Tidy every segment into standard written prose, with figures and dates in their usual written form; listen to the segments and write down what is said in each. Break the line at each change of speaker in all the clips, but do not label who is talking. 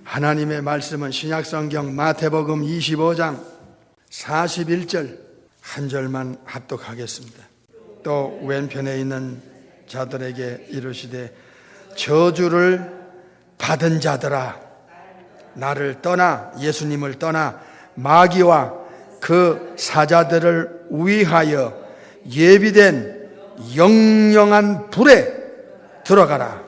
하나님의 말씀은 신약성경 마태복음 25장 41절 한 절만 합독하겠습니다. 또 왼편에 있는 자들에게 이르시되 저주를 받은 자들아 나를 떠나 예수님을 떠나 마귀와 그 사자들을 위하여 예비된 영영한 불에 들어가라.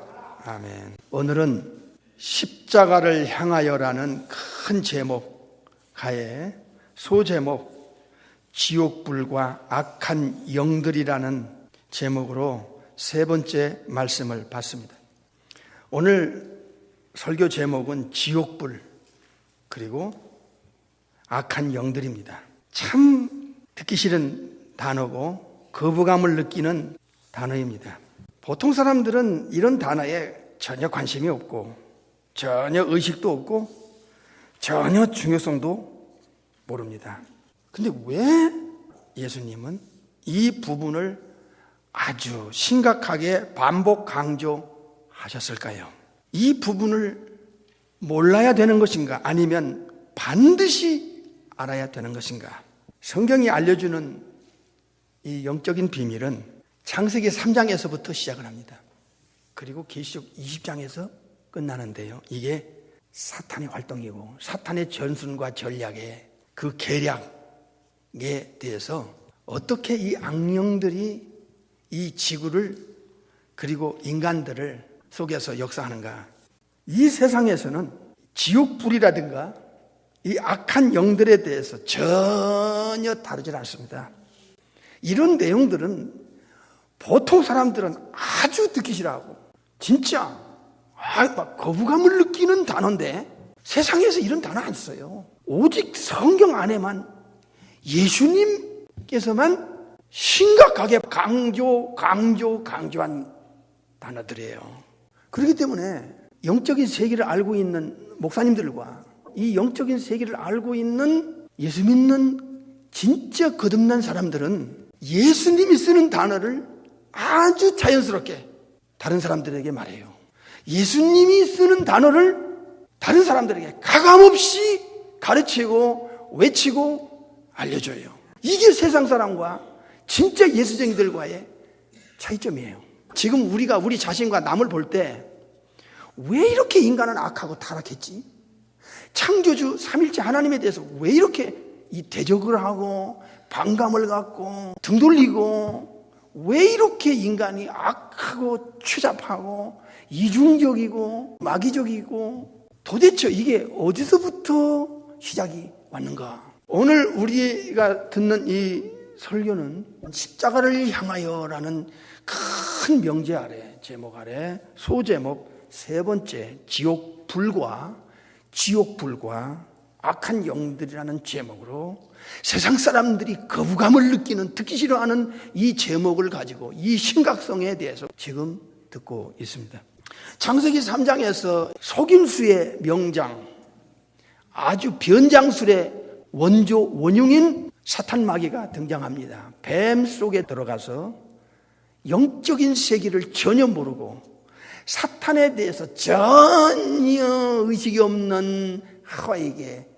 아멘. 오늘은 십자가를 향하여라는 큰 제목 하에 소제목 지옥불과 악한 영들이라는 제목으로 세 번째 말씀을 받습니다. 오늘 설교 제목은 지옥불 그리고 악한 영들입니다. 참 듣기 싫은 단어고 거부감을 느끼는 단어입니다. 보통 사람들은 이런 단어에 전혀 관심이 없고 전혀 의식도 없고 전혀 중요성도 모릅니다. 근데 왜 예수님은 이 부분을 아주 심각하게 반복 강조하셨을까요? 이 부분을 몰라야 되는 것인가? 아니면 반드시 알아야 되는 것인가? 성경이 알려주는 이 영적인 비밀은 창세기 3장에서부터 시작을 합니다. 그리고 계시록 20장에서 끝나는데요. 이게 사탄의 활동이고 사탄의 전술과 전략의 그 계략에 대해서 어떻게 이 악령들이 이 지구를 그리고 인간들을 속에서 역사하는가. 이 세상에서는 지옥불이라든가 이 악한 영들에 대해서 전혀 다루질 않습니다. 이런 내용들은 보통 사람들은 아주 듣기 싫어하고 진짜 막 거부감을 느끼는 단어인데 세상에서 이런 단어 안 써요. 오직 성경 안에만 예수님께서만 심각하게 강조한 단어들이에요. 그렇기 때문에 영적인 세계를 알고 있는 목사님들과 이 영적인 세계를 알고 있는 예수 믿는 진짜 거듭난 사람들은 예수님이 쓰는 단어를 아주 자연스럽게 다른 사람들에게 말해요. 예수님이 쓰는 단어를 다른 사람들에게 가감없이 가르치고 외치고 알려줘요. 이게 세상 사람과 진짜 예수쟁이들과의 차이점이에요. 지금 우리가 우리 자신과 남을 볼 때 왜 이렇게 인간은 악하고 타락했지? 창조주 삼일째 하나님에 대해서 왜 이렇게 이 대적을 하고 반감을 갖고 등 돌리고 왜 이렇게 인간이 악하고 추잡하고 이중적이고 마귀적이고 도대체 이게 어디서부터 시작이 왔는가? 오늘 우리가 듣는 이 설교는 십자가를 향하여라는 큰 명제 아래 제목 아래 소제목 세 번째 지옥불과 악한 영들이라는 제목으로 세상 사람들이 거부감을 느끼는 듣기 싫어하는 이 제목을 가지고 이 심각성에 대해서 지금 듣고 있습니다. 창세기 3장에서 속임수의 명장 아주 변장술의 원흉인 사탄 마귀가 등장합니다. 뱀 속에 들어가서 영적인 세계를 전혀 모르고 사탄에 대해서 전혀 의식이 없는 하와에게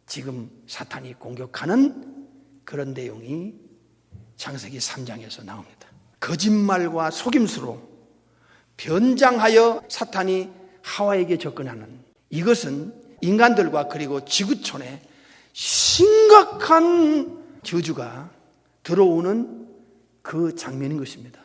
지금 사탄이 공격하는 그런 내용이 창세기 3장에서 나옵니다. 거짓말과 속임수로 변장하여 사탄이 하와에게 접근하는 이것은 인간들과 그리고 지구촌에 심각한 저주가 들어오는 그 장면인 것입니다.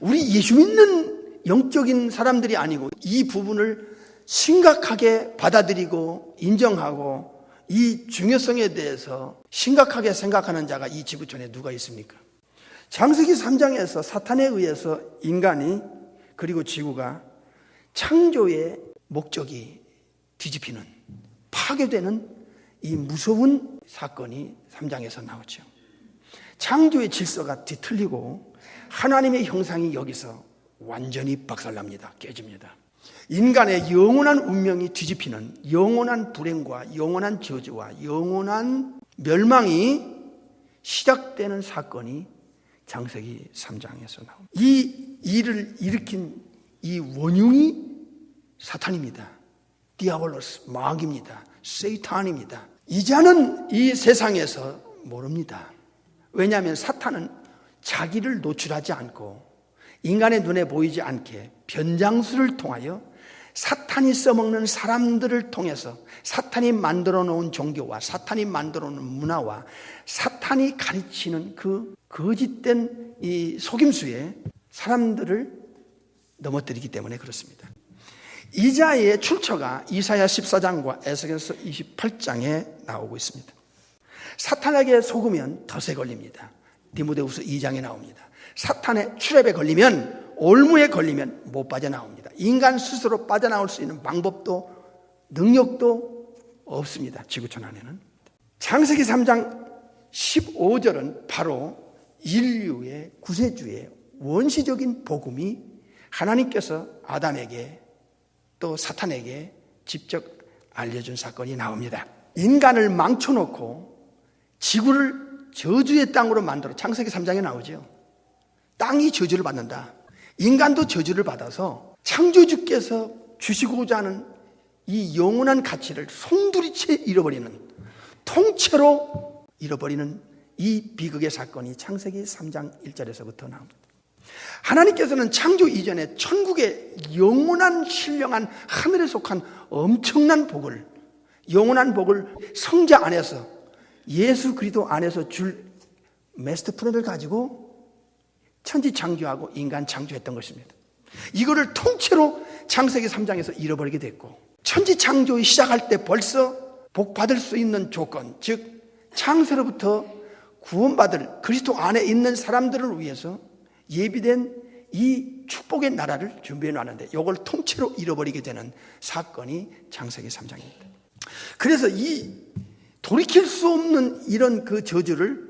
우리 예수 믿는 영적인 사람들이 아니고 이 부분을 심각하게 받아들이고 인정하고 이 중요성에 대해서 심각하게 생각하는 자가 이 지구촌에 누가 있습니까? 창세기 3장에서 사탄에 의해서 인간이 그리고 지구가 창조의 목적이 뒤집히는 파괴되는 이 무서운 사건이 3장에서 나오죠. 창조의 질서가 뒤틀리고 하나님의 형상이 여기서 완전히 박살납니다. 깨집니다. 인간의 영원한 운명이 뒤집히는 영원한 불행과 영원한 저주와 영원한 멸망이 시작되는 사건이 창세기 3장에서 나옵니다. 이 일을 일으킨 이 원흉이 사탄입니다. 디아볼로스, 마귀입니다. 세이탄입니다. 이자는 이 세상에서 모릅니다. 왜냐하면 사탄은 자기를 노출하지 않고 인간의 눈에 보이지 않게 변장수를 통하여 사탄이 써먹는 사람들을 통해서 사탄이 만들어 놓은 종교와 사탄이 만들어 놓은 문화와 사탄이 가르치는 그 거짓된 이 속임수에 사람들을 넘어뜨리기 때문에 그렇습니다. 이자의 출처가 이사야 14장과 에스겔서 28장에 나오고 있습니다. 사탄에게 속으면 덫에 걸립니다. 디모데후서 2장에 나옵니다. 사탄의 트랩에 걸리면, 올무에 걸리면 못 빠져나옵니다. 인간 스스로 빠져나올 수 있는 방법도 능력도 없습니다. 지구촌 안에는. 창세기 3장 15절은 바로 인류의 구세주의 원시적인 복음이 하나님께서 아담에게 또 사탄에게 직접 알려준 사건이 나옵니다. 인간을 망쳐놓고 지구를 저주의 땅으로 만들어, 창세기 3장에 나오죠. 땅이 저주를 받는다. 인간도 저주를 받아서 창조주께서 주시고자 하는 이 영원한 가치를 송두리째 잃어버리는, 통째로 잃어버리는 이 비극의 사건이 창세기 3장 1절에서부터 나옵니다. 하나님께서는 창조 이전에 천국의 영원한 신령한 하늘에 속한 엄청난 복을, 영원한 복을 성자 안에서, 예수 그리스도 안에서 줄 메스터 플랜을 가지고 천지 창조하고 인간 창조했던 것입니다. 이거를 통째로 창세기 3장에서 잃어버리게 됐고, 천지 창조를 시작할 때 벌써 복 받을 수 있는 조건, 즉 창세로부터 구원받을 그리스도 안에 있는 사람들을 위해서 예비된 이 축복의 나라를 준비해 놨는데 이걸 통째로 잃어버리게 되는 사건이 창세기 3장입니다. 그래서 이 돌이킬 수 없는 이런 그 저주를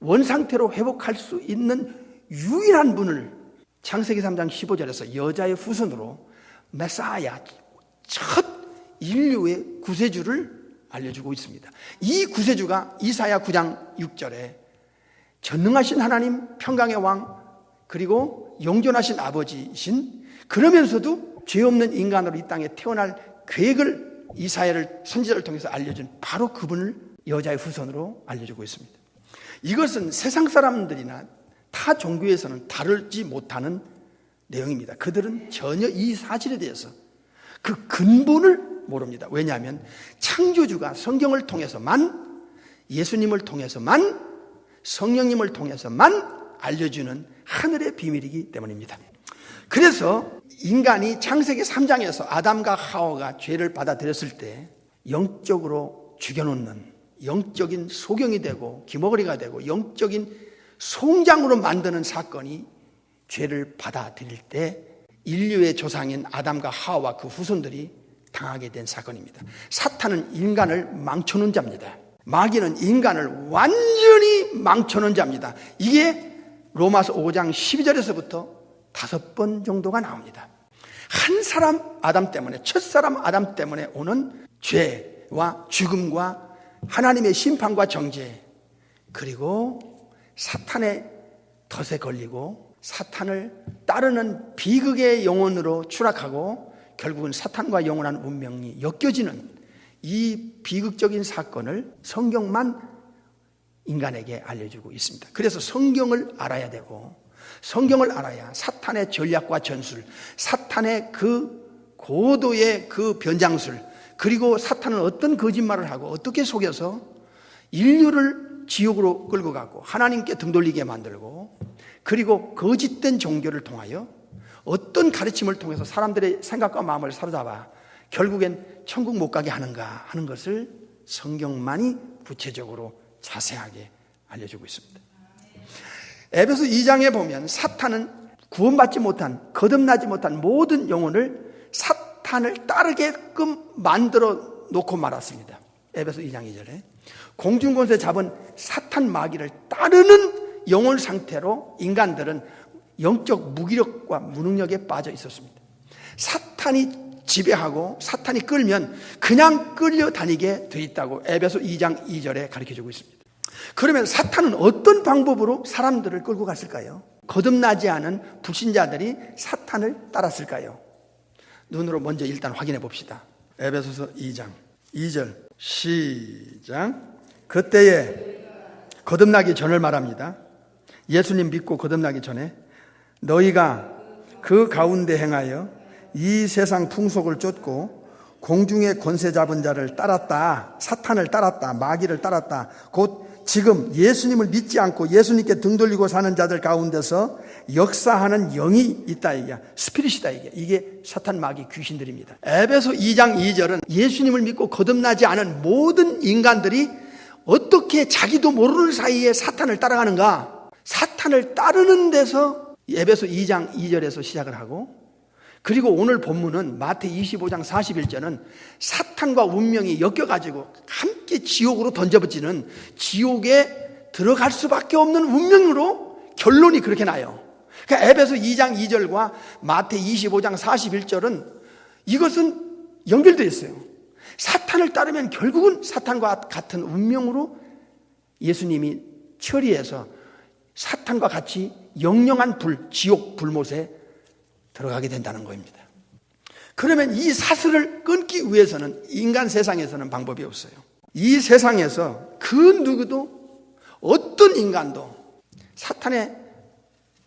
원상태로 회복할 수 있는 유일한 분을 창세기 3장 15절에서 여자의 후손으로 메사야, 첫 인류의 구세주를 알려주고 있습니다. 이 구세주가 이사야 9장 6절에 전능하신 하나님, 평강의 왕, 그리고 영존하신 아버지신, 그러면서도 죄 없는 인간으로 이 땅에 태어날 계획을 이사야를 선지자를 통해서 알려준 바로 그분을 여자의 후손으로 알려주고 있습니다. 이것은 세상 사람들이나 타 종교에서는 다루지 못하는 내용입니다. 그들은 전혀 이 사실에 대해서 그 근본을 모릅니다. 왜냐하면 창조주가 성경을 통해서만, 예수님을 통해서만, 성령님을 통해서만 알려주는 하늘의 비밀이기 때문입니다. 그래서 인간이 창세기 3장에서 아담과 하와가 죄를 받아들였을 때 영적으로 죽여놓는, 영적인 소경이 되고 기머거리가 되고 영적인 송장으로 만드는 사건이 죄를 받아들일 때 인류의 조상인 아담과 하와와 그 후손들이 당하게 된 사건입니다. 사탄은 인간을 망쳐놓은 자입니다. 마귀는 인간을 완전히 망쳐놓은 자입니다. 이게 로마서 5장 12절에서부터 5번 정도가 나옵니다. 한 사람 아담 때문에, 첫사람 아담 때문에 오는 죄와 죽음과 하나님의 심판과 정죄, 그리고 사탄의 덫에 걸리고 사탄을 따르는 비극의 영혼으로 추락하고 결국은 사탄과 영원한 운명이 엮여지는 이 비극적인 사건을 성경만 인간에게 알려주고 있습니다. 그래서 성경을 알아야 되고, 성경을 알아야 사탄의 전략과 전술, 사탄의 그 고도의 그 변장술, 그리고 사탄은 어떤 거짓말을 하고 어떻게 속여서 인류를 지옥으로 끌고 가고 하나님께 등 돌리게 만들고, 그리고 거짓된 종교를 통하여 어떤 가르침을 통해서 사람들의 생각과 마음을 사로잡아 결국엔 천국 못 가게 하는가 하는 것을 성경만이 구체적으로 자세하게 알려주고 있습니다. 에베소 2장에 보면 사탄은 구원받지 못한, 거듭나지 못한 모든 영혼을 사탄을 따르게끔 만들어 놓고 말았습니다. 에베소 2장 2절에 공중권세 잡은 사탄 마귀를 따르는 영혼 상태로 인간들은 영적 무기력과 무능력에 빠져 있었습니다. 사탄이 지배하고 사탄이 끌면 그냥 끌려다니게 돼 있다고 에베소 2장 2절에 가르쳐주고 있습니다. 그러면 사탄은 어떤 방법으로 사람들을 끌고 갔을까요? 거듭나지 않은 불신자들이 사탄을 따랐을까요? 눈으로 먼저 일단 확인해 봅시다. 에베소서 2장 2절 시작. 그때에 거듭나기 전을 말합니다. 예수님 믿고 거듭나기 전에 너희가 그 가운데 행하여 이 세상 풍속을 쫓고 공중의 권세 잡은 자를 따랐다. 사탄을 따랐다. 마귀를 따랐다. 곧 지금 예수님을 믿지 않고 예수님께 등 돌리고 사는 자들 가운데서 역사하는 영이 있다. 이게 스피릿이다. 이게 사탄, 마귀, 귀신들입니다. 에베소 2장 2절은 예수님을 믿고 거듭나지 않은 모든 인간들이 어떻게 자기도 모르는 사이에 사탄을 따라가는가? 사탄을 따르는 데서 에베소 2장 2절에서 시작을 하고, 그리고 오늘 본문은 마태 25장 41절은 사탄과 운명이 엮여가지고 함께 지옥으로 던져버지는, 지옥에 들어갈 수밖에 없는 운명으로 결론이 그렇게 나요. 그러니까 에베소 2장 2절과 마태 25장 41절은 이것은 연결되어 있어요. 사탄을 따르면 결국은 사탄과 같은 운명으로 예수님이 처리해서 사탄과 같이 영영한 지옥 불못에 들어가게 된다는 겁니다. 그러면 이 사슬을 끊기 위해서는 인간 세상에서는 방법이 없어요. 이 세상에서 그 누구도, 어떤 인간도 사탄의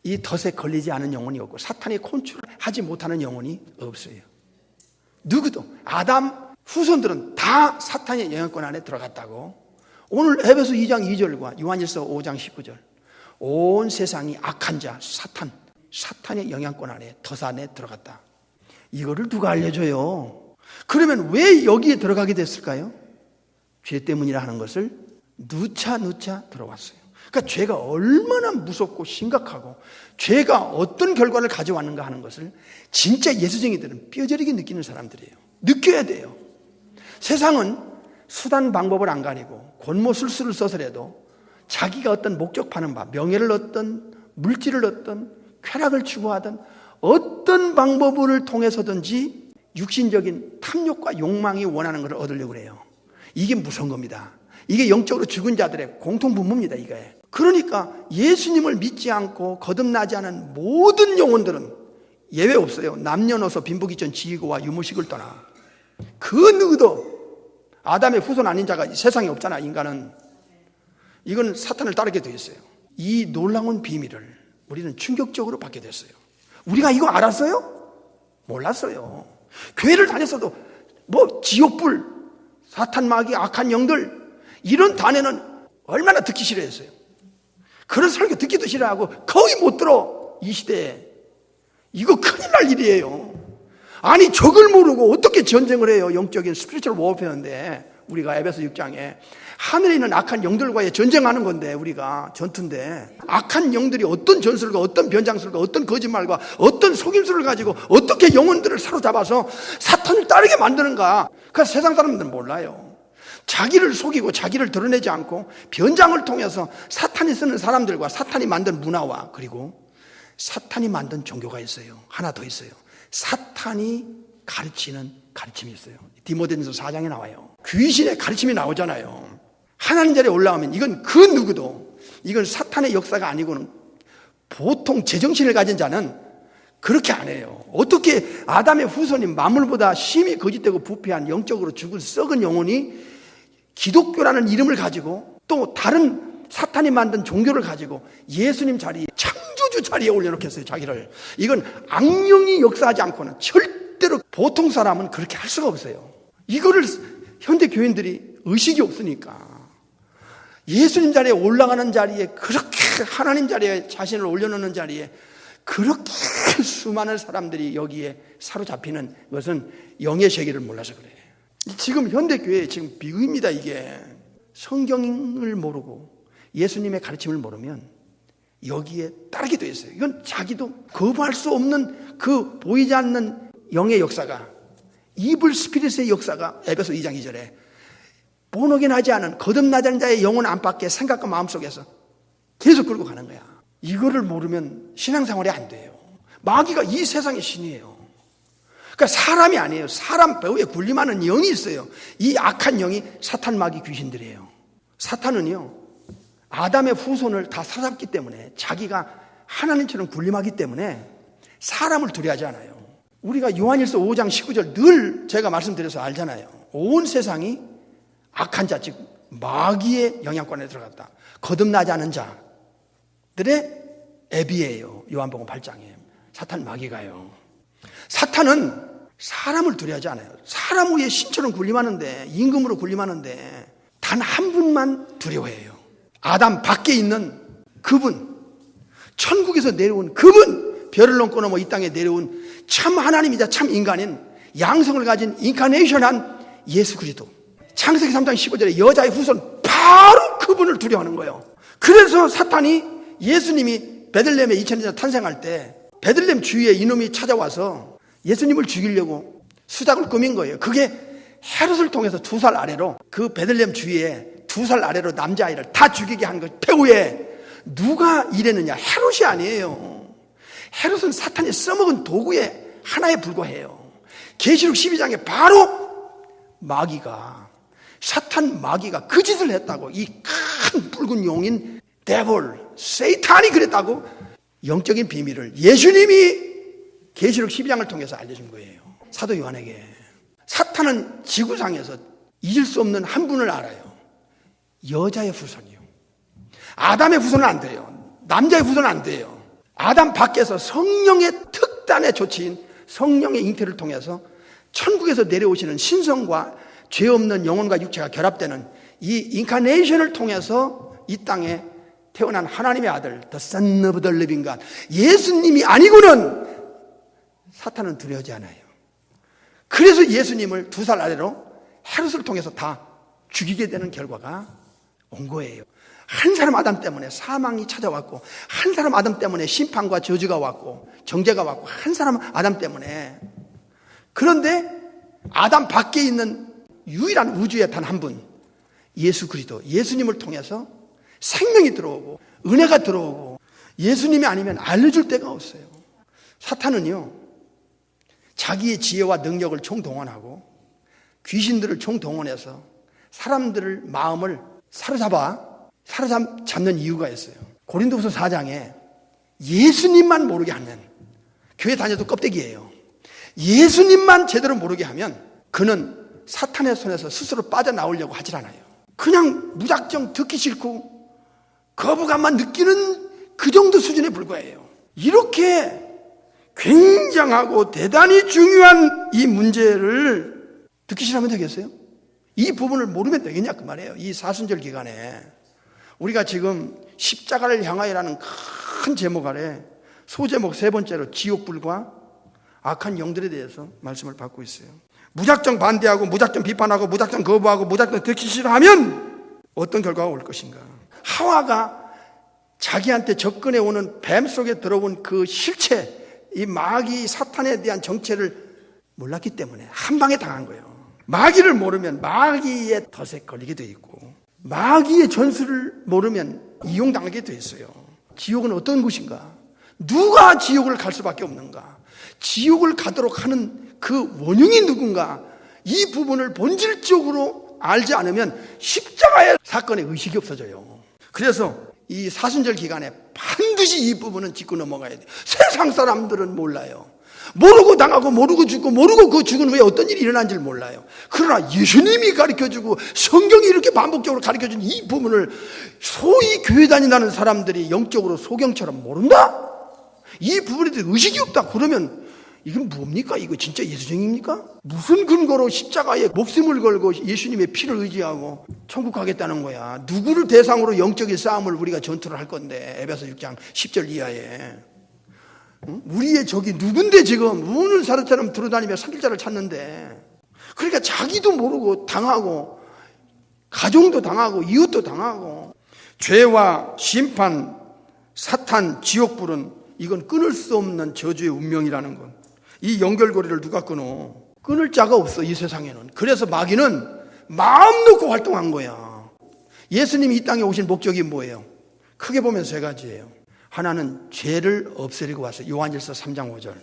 이 덫에 걸리지 않은 영혼이 없고 사탄의 컨트롤하지 못하는 영혼이 없어요. 누구도. 아담 후손들은 다 사탄의 영향권 안에 들어갔다고. 오늘 에베소 2장 2절과 요한일서 5장 19절 온 세상이 악한 자 사탄의 영향권 안에, 덫 안에 들어갔다. 이거를 누가 알려줘요? 그러면 왜 여기에 들어가게 됐을까요? 죄 때문이라 하는 것을 누차 들어왔어요. 그러니까 죄가 얼마나 무섭고 심각하고 죄가 어떤 결과를 가져왔는가 하는 것을 진짜 예수쟁이들은 뼈저리게 느끼는 사람들이에요. 느껴야 돼요. 세상은 수단 방법을 안 가리고 권모술수를 써서라도 자기가 어떤 목적하는 바, 명예를 얻든 물질을 얻든 쾌락을 추구하든 어떤 방법을 통해서든지 육신적인 탐욕과 욕망이 원하는 것을 얻으려고 해요. 이게 무서운 겁니다. 이게 영적으로 죽은 자들의 공통분모입니다. 이게. 그러니까 예수님을 믿지 않고 거듭나지 않은 모든 영혼들은 예외 없어요. 남녀노소 빈부귀천 지위고와 유무식을 떠나 그 누구도 아담의 후손 아닌 자가 세상에 없잖아. 인간은. 이건 사탄을 따르게 되어 있어요. 이 놀라운 비밀을 우리는 충격적으로 받게 됐어요. 우리가 이거 알았어요? 몰랐어요. 교회를 다녔어도 뭐 지옥불, 사탄, 마귀, 악한 영들 이런 단어는 얼마나 듣기 싫어했어요. 그런 설교 듣기도 싫어하고 거의 못 들어. 이 시대에 이거 큰일 날 일이에요. 아니 적을 모르고 어떻게 전쟁을 해요. 영적인 스피리추얼 워페어인데 우리가 에베소 6장에 하늘에 있는 악한 영들과의 전쟁하는 건데 우리가 전투인데 악한 영들이 어떤 전술과 어떤 변장술과 어떤 거짓말과 어떤 속임수를 가지고 어떻게 영혼들을 사로잡아서 사탄을 따르게 만드는가. 그래서 세상 사람들은 몰라요. 자기를 속이고 자기를 드러내지 않고 변장을 통해서 사탄이 쓰는 사람들과 사탄이 만든 문화와 그리고 사탄이 만든 종교가 있어요. 하나 더 있어요. 사탄이 가르치는 가르침이 있어요. 디모데전서 4장에 나와요. 귀신의 가르침이 나오잖아요. 하나님 자리에 올라오면 이건 그 누구도, 이건 사탄의 역사가 아니고는 보통 제정신을 가진 자는 그렇게 안 해요. 어떻게 아담의 후손인 만물보다 심히 거짓되고 부패한 영적으로 죽은 썩은 영혼이 기독교라는 이름을 가지고 또 다른 사탄이 만든 종교를 가지고 예수님 자리에, 창조주 자리에 올려놓겠어요. 자기를. 이건 악령이 역사하지 않고는 절대로 보통 사람은 그렇게 할 수가 없어요. 이거를 현대 교인들이 의식이 없으니까 예수님 자리에 올라가는 자리에, 그렇게 하나님 자리에 자신을 올려놓는 자리에 그렇게 수많은 사람들이 여기에 사로잡히는 것은 영의 세계를 몰라서 그래요. 지금 현대교회의 지금 비극입니다. 이게 성경을 모르고 예수님의 가르침을 모르면 여기에 따르게 돼 있어요. 이건 자기도 거부할 수 없는 그 보이지 않는 영의 역사가, 이블 스피릿의 역사가 에베소 2장 2절에 본어긴 하지 않은 거듭나지 않은 자의 영혼 안팎의 생각과 마음속에서 계속 끌고 가는 거야. 이거를 모르면 신앙생활이 안 돼요. 마귀가 이 세상의 신이에요. 그러니까 사람이 아니에요. 사람 배후에 군림하는 영이 있어요. 이 악한 영이 사탄, 마귀, 귀신들이에요. 사탄은요, 아담의 후손을 다 사잡기 때문에, 자기가 하나님처럼 군림하기 때문에 사람을 두려워하지 않아요. 우리가 요한일서 5장 19절 늘 제가 말씀드려서 알잖아요. 온 세상이 악한 자, 즉 마귀의 영향권에 들어갔다. 거듭나지 않은 자들의 애비예요. 요한복음 8장에. 사탄 마귀가요. 사탄은 사람을 두려워하지 않아요. 사람 위에 신처럼 군림하는데, 임금으로 군림하는데 단 한 분만 두려워해요. 아담 밖에 있는 그분, 천국에서 내려온 그분, 별을 넘고 넘어 이 땅에 내려온 참 하나님이자 참 인간인 양성을 가진 인카네이션한 예수 그리스도. 창세기 3장 15절에 여자의 후손 바로 그분을 두려워하는 거예요. 그래서 사탄이 예수님이 베들레헴에 2000년 전 탄생할 때 베들레헴 주위에 이놈이 찾아와서 예수님을 죽이려고 수작을 꾸민 거예요. 그게 헤롯을 통해서 2살 아래로 그 베들레헴 주위에 2살 아래로 남자아이를 다 죽이게 한 것. 배후에 누가 이랬느냐? 헤롯이 아니에요. 헤롯은 사탄이 써먹은 도구의 하나에 불과해요. 계시록 12장에 바로 마귀가, 사탄 마귀가 그 짓을 했다고. 이 큰 붉은 용인 데볼, 세이탄이 그랬다고. 영적인 비밀을 예수님이 계시록 12장을 통해서 알려준 거예요. 사도 요한에게. 사탄은 지구상에서 잊을 수 없는 한 분을 알아요. 여자의 후손이요. 아담의 후손은 안 돼요. 남자의 후손은 안 돼요. 아담 밖에서 성령의 특단의 조치인 성령의 잉태를 통해서 천국에서 내려오시는 신성과 죄 없는 영혼과 육체가 결합되는 이 인카네이션을 통해서 이 땅에 태어난 하나님의 아들, The Son of the Living God, 예수님이 아니고는 사탄은 두려워하지 않아요. 그래서 예수님을 2살 아래로 헤롯을 통해서 다 죽이게 되는 결과가 온 거예요. 한 사람 아담 때문에 사망이 찾아왔고, 한 사람 아담 때문에 심판과 저주가 왔고, 정죄가 왔고, 한 사람 아담 때문에. 그런데 아담 밖에 있는 유일한 우주의 단 한 분, 예수 그리스도, 예수님을 통해서 생명이 들어오고 은혜가 들어오고, 예수님이 아니면 알려줄 데가 없어요. 사탄은요, 자기의 지혜와 능력을 총동원하고 귀신들을 총동원해서 사람들을 마음을 사로잡는 이유가 있어요. 고린도후서 4장에 예수님만 모르게 하면, 교회 다녀도 껍데기예요. 예수님만 제대로 모르게 하면 그는 사탄의 손에서 스스로 빠져나오려고 하질 않아요. 그냥 무작정 듣기 싫고 거부감만 느끼는 그 정도 수준에 불과해요. 이렇게 굉장하고 대단히 중요한 이 문제를 듣기 싫으면 되겠어요? 이 부분을 모르면 되겠냐 그 말이에요. 이 사순절 기간에 우리가 지금 십자가를 향하여라는 큰 제목 아래 소제목 3번째로 지옥불과 악한 영들에 대해서 말씀을 받고 있어요. 무작정 반대하고 무작정 비판하고 무작정 거부하고 무작정 듣기 싫어하면 어떤 결과가 올 것인가. 하와가 자기한테 접근해 오는 뱀 속에 들어온 그 실체, 이 마귀 사탄에 대한 정체를 몰랐기 때문에 한 방에 당한 거예요. 마귀를 모르면 마귀의 덫에 걸리게 돼 있고, 마귀의 전술을 모르면 이용당하게 돼 있어요. 지옥은 어떤 곳인가? 누가 지옥을 갈 수밖에 없는가? 지옥을 가도록 하는 그 원흉이 누군가? 이 부분을 본질적으로 알지 않으면 십자가의 사건에 의식이 없어져요. 그래서 이 사순절 기간에 반드시 이 부분은 짚고 넘어가야 돼요. 세상 사람들은 몰라요. 모르고 당하고 모르고 죽고 모르고 그 죽은 후에 어떤 일이 일어난지를 몰라요. 그러나 예수님이 가르쳐주고 성경이 이렇게 반복적으로 가르쳐준 이 부분을 소위 교회 다닌다는 사람들이 영적으로 소경처럼 모른다? 이 부분에 대해 의식이 없다. 그러면 이건 뭡니까? 이거 진짜 예수쟁입니까? 무슨 근거로 십자가에 목숨을 걸고 예수님의 피를 의지하고 천국 가겠다는 거야? 누구를 대상으로 영적인 싸움을 우리가 전투를 할 건데, 에베소 6장 10절 이하에. 우리의 적이 누군데 지금 우는 사람처럼 들어다니며 살길자를 찾는데, 그러니까 자기도 모르고 당하고 가정도 당하고 이웃도 당하고, 죄와 심판, 사탄, 지옥불은 이건 끊을 수 없는 저주의 운명이라는 것. 이 연결고리를 누가 끊어? 끊을 자가 없어, 이 세상에는. 그래서 마귀는 마음 놓고 활동한 거야. 예수님이 이 땅에 오신 목적이 뭐예요? 크게 보면 3가지예요. 하나는 죄를 없애려고 왔어요. 요한일서 3장 5절.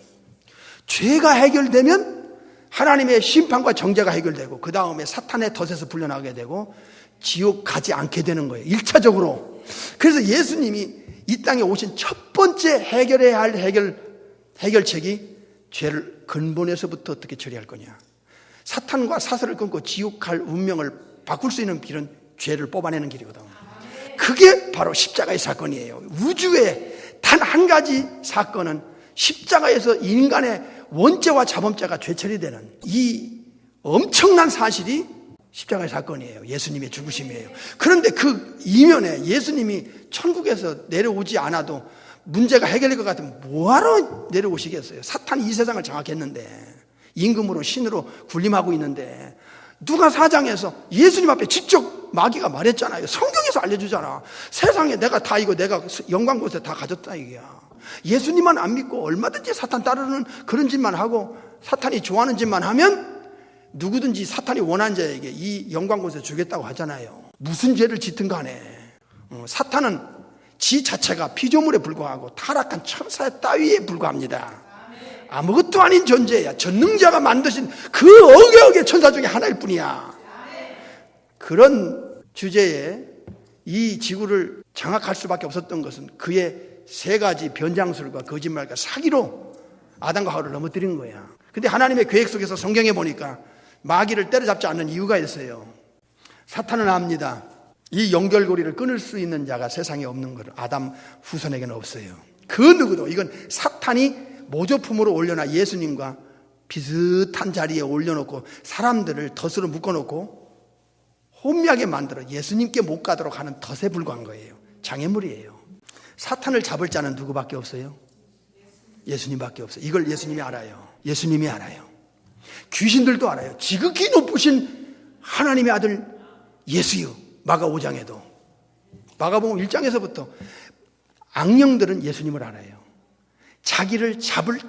죄가 해결되면 하나님의 심판과 정죄가 해결되고, 그 다음에 사탄의 덫에서 풀려나게 되고 지옥 가지 않게 되는 거예요, 1차적으로. 그래서 예수님이 이 땅에 오신 첫 번째 해결해야 할 해결책이 죄를 근본에서부터 어떻게 처리할 거냐. 사탄과 사슬을 끊고 지옥 갈 운명을 바꿀 수 있는 길은 죄를 뽑아내는 길이거든. 그게 바로 십자가의 사건이에요. 우주에 단 한 가지 사건은 십자가에서 인간의 원죄와 자범죄가 죄처리되는 이 엄청난 사실이 십자가의 사건이에요. 예수님의 죽으심이에요. 그런데 그 이면에 예수님이 천국에서 내려오지 않아도 문제가 해결될 것 같으면 뭐하러 내려오시겠어요? 사탄이 이 세상을 장악했는데, 임금으로 신으로 군림하고 있는데, 누가 4장에서 예수님 앞에 직접 마귀가 말했잖아요. 성경에서 알려주잖아. 세상에 내가 영광 곳에 다 가졌다 이게야. 예수님만 안 믿고 얼마든지 사탄 따르는 그런 짓만 하고 사탄이 좋아하는 짓만 하면 누구든지 사탄이 원하는 자에게 이 영광 곳에 주겠다고 하잖아요. 무슨 죄를 짓든 간에 사탄은 지 자체가 피조물에 불과하고 타락한 천사 따위에 불과합니다. 아무것도 아닌 존재야. 전능자가 만드신 그 억의 천사 중에 하나일 뿐이야. 그런 주제에 이 지구를 장악할 수밖에 없었던 것은 그의 3가지 변장술과 거짓말과 사기로 아담과 하와를 넘어뜨린 거야. 근데 하나님의 계획 속에서 성경에 보니까 마귀를 때려잡지 않는 이유가 있어요. 사탄은 압니다. 이 연결고리를 끊을 수 있는 자가 세상에 없는 걸. 아담 후손에게는 없어요. 그 누구도. 이건 사탄이 모조품으로 올려놔 예수님과 비슷한 자리에 올려놓고 사람들을 덫으로 묶어놓고 혼미하게 만들어 예수님께 못 가도록 하는 덫에 불과한 거예요. 장애물이에요. 사탄을 잡을 자는 누구밖에 없어요? 예수님밖에 없어요. 이걸 예수님이 알아요. 예수님이 알아요. 귀신들도 알아요. 지극히 높으신 하나님의 아들 예수요. 마가 5장에도 마가복음 1장에서부터 악령들은 예수님을 알아요. 자기를 잡을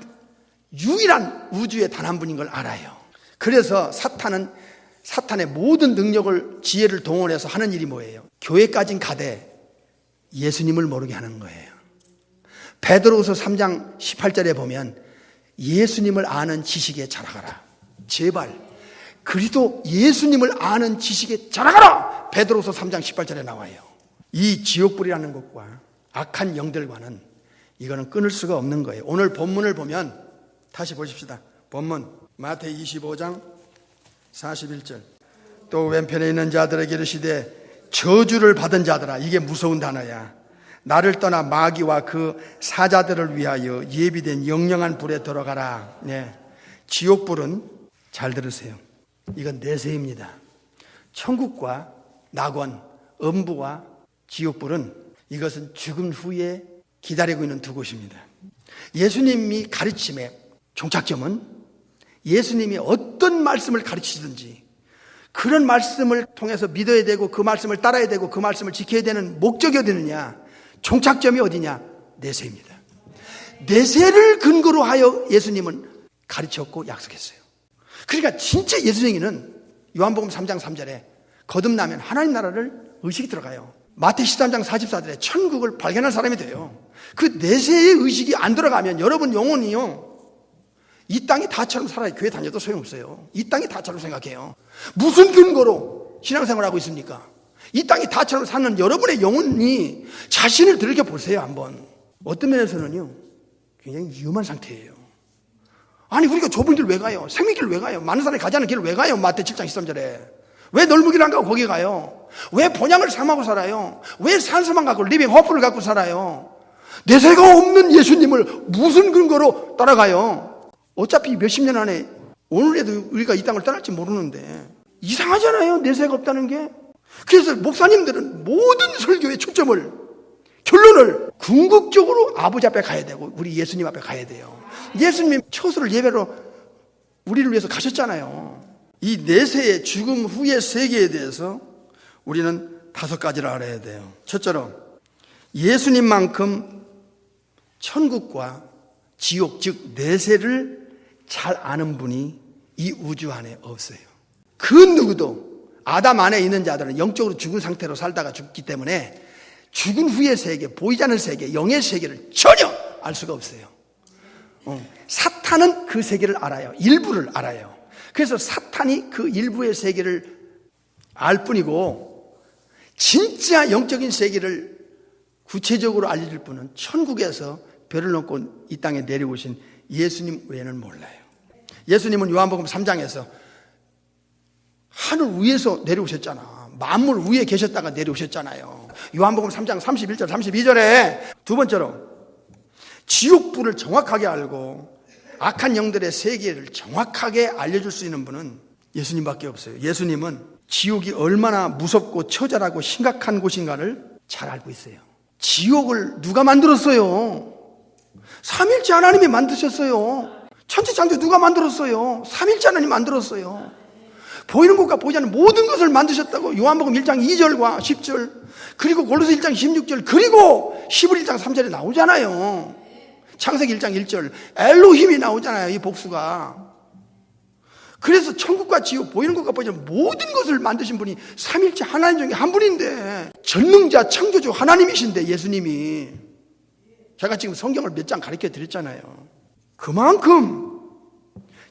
유일한 우주의 단 한 분인 걸 알아요. 그래서 사탄의 모든 능력을, 지혜를 동원해서 하는 일이 뭐예요? 교회까진 가되 예수님을 모르게 하는 거예요. 베드로후서 3장 18절에 보면 예수님을 아는 지식에 자라가라. 제발 그리스도 예수님을 아는 지식에 자라가라. 베드로후서 3장 18절에 나와요. 이 지옥불이라는 것과 악한 영들과는 이거는 끊을 수가 없는 거예요. 오늘 본문을 보면 다시 보십시다. 본문 마태이 25장 41절. 또 왼편에 있는 자들에게 이르시되 저주를 받은 자들아. 이게 무서운 단어야. 나를 떠나 마귀와 그 사자들을 위하여 예비된 영영한 불에 들어가라. 네. 지옥불은 잘 들으세요. 이건 내세입니다. 천국과 낙원, 음부와 지옥불은 이것은 죽음 후에 기다리고 있는 두 곳입니다. 예수님이 가르침의 종착점은 예수님이 어떤 말씀을 가르치든지 그런 말씀을 통해서 믿어야 되고 그 말씀을 따라야 되고 그 말씀을 지켜야 되는 목적이 어디느냐? 종착점이 어디냐? 내세입니다. 내세를 근거로 하여 예수님은 가르쳤고 약속했어요. 그러니까 진짜 예수쟁이는 요한복음 3장 3절에 거듭나면 하나님 나라를 의식이 들어가요. 마태 13장 44절에 천국을 발견한 사람이 돼요. 그 내세의 의식이 안 들어가면 여러분 영혼이요, 이 땅이 다처럼 살아요. 교회 다녀도 소용없어요. 이 땅이 다처럼 생각해요. 무슨 근거로 신앙생활을 하고 있습니까? 이 땅이 다처럼 사는 여러분의 영혼이 자신을 들여다보세요. 한번. 어떤 면에서는요 굉장히 위험한 상태예요. 아니 우리가 좁은 길 왜 가요? 생명길 왜 가요? 많은 사람이 가지 않은 길을 왜 가요? 마태 7장 13절에 왜 넓은 길 안 가고 거기 가요? 왜 본향을 삼하고 살아요? 왜 산소만 갖고 리빙 호프를 갖고 살아요? 내세가 없는 예수님을 무슨 근거로 따라가요? 어차피 몇십 년 안에 오늘에도 우리가 이 땅을 떠날지 모르는데 이상하잖아요. 내세가 없다는 게. 그래서 목사님들은 모든 설교의 초점을, 결론을 궁극적으로 아버지 앞에 가야 되고 우리 예수님 앞에 가야 돼요. 예수님 처소를 예배로 우리를 위해서 가셨잖아요. 이 내세의 죽음 후의 세계에 대해서 우리는 5가지를 알아야 돼요. 첫째로 예수님만큼 천국과 지옥, 즉 내세를 잘 아는 분이 이 우주 안에 없어요. 그 누구도 아담 안에 있는 자들은 영적으로 죽은 상태로 살다가 죽기 때문에 죽은 후의 세계, 보이지 않는 세계, 영의 세계를 전혀 알 수가 없어요. 사탄은 그 세계를 알아요. 일부를 알아요. 그래서 사탄이 그 일부의 세계를 알 뿐이고 진짜 영적인 세계를 구체적으로 알려줄 분은 천국에서 별을 넘고 이 땅에 내려오신 예수님 외에는 몰라요. 예수님은 요한복음 3장에서 하늘 위에서 내려오셨잖아. 만물 위에 계셨다가 내려오셨잖아요. 요한복음 3장 31절 32절에 두 번째로 지옥불을 정확하게 알고 악한 영들의 세계를 정확하게 알려줄 수 있는 분은 예수님밖에 없어요. 예수님은 지옥이 얼마나 무섭고 처절하고 심각한 곳인가를 잘 알고 있어요. 지옥을 누가 만들었어요? 삼일째 하나님이 만드셨어요. 천지창조 누가 만들었어요? 삼일째 하나님이 만들었어요. 보이는 것과 보이지 않는 모든 것을 만드셨다고 요한복음 1장 2절과 10절 그리고 골로새 1장 16절 그리고 히브리 1장 3절에 나오잖아요. 창세기 1장 1절 엘로힘이 나오잖아요. 이 복수가. 그래서 천국과 지옥 보이는 것과 보이지 않는 모든 것을 만드신 분이 삼일째 하나님 중에 한 분인데 전능자 창조주 하나님이신데 예수님이 제가 지금 성경을 몇 장 가르쳐 드렸잖아요. 그만큼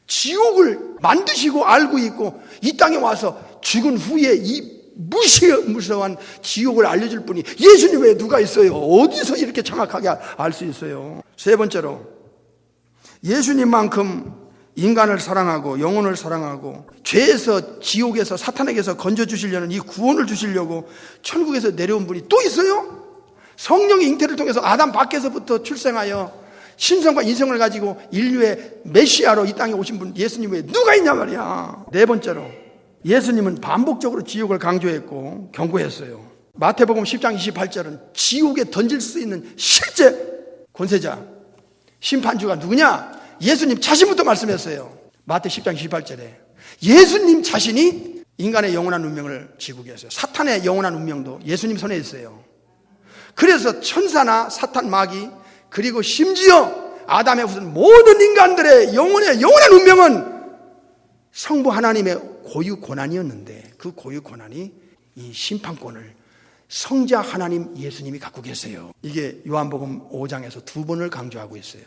지옥을 만드시고 알고 있고 이 땅에 와서 죽은 후에 이 무시무시한 지옥을 알려줄 분이 예수님 외에 누가 있어요? 어디서 이렇게 정확하게 알 수 있어요? 세 번째로 예수님만큼 인간을 사랑하고 영혼을 사랑하고 죄에서 지옥에서 사탄에게서 건져주시려는 이 구원을 주시려고 천국에서 내려온 분이 또 있어요? 성령의 잉태를 통해서 아담 밖에서부터 출생하여 신성과 인성을 가지고 인류의 메시아로 이 땅에 오신 분 예수님 외에 누가 있냐 말이야. 네 번째로 예수님은 반복적으로 지옥을 강조했고 경고했어요. 마태복음 10장 28절은 지옥에 던질 수 있는 실제 권세자 심판주가 누구냐? 예수님 자신부터 말씀했어요. 마태 10장 28절에 예수님 자신이 인간의 영원한 운명을 지고 계세요. 사탄의 영원한 운명도 예수님 손에 있어요. 그래서 천사나 사탄 마귀 그리고 심지어 아담의 후손 모든 인간들의 영원한 운명은 성부 하나님의 고유 권한이었는데 그 고유 권한이 이 심판권을 성자 하나님 예수님이 갖고 계세요. 이게 요한복음 5장에서 두 번을 강조하고 있어요.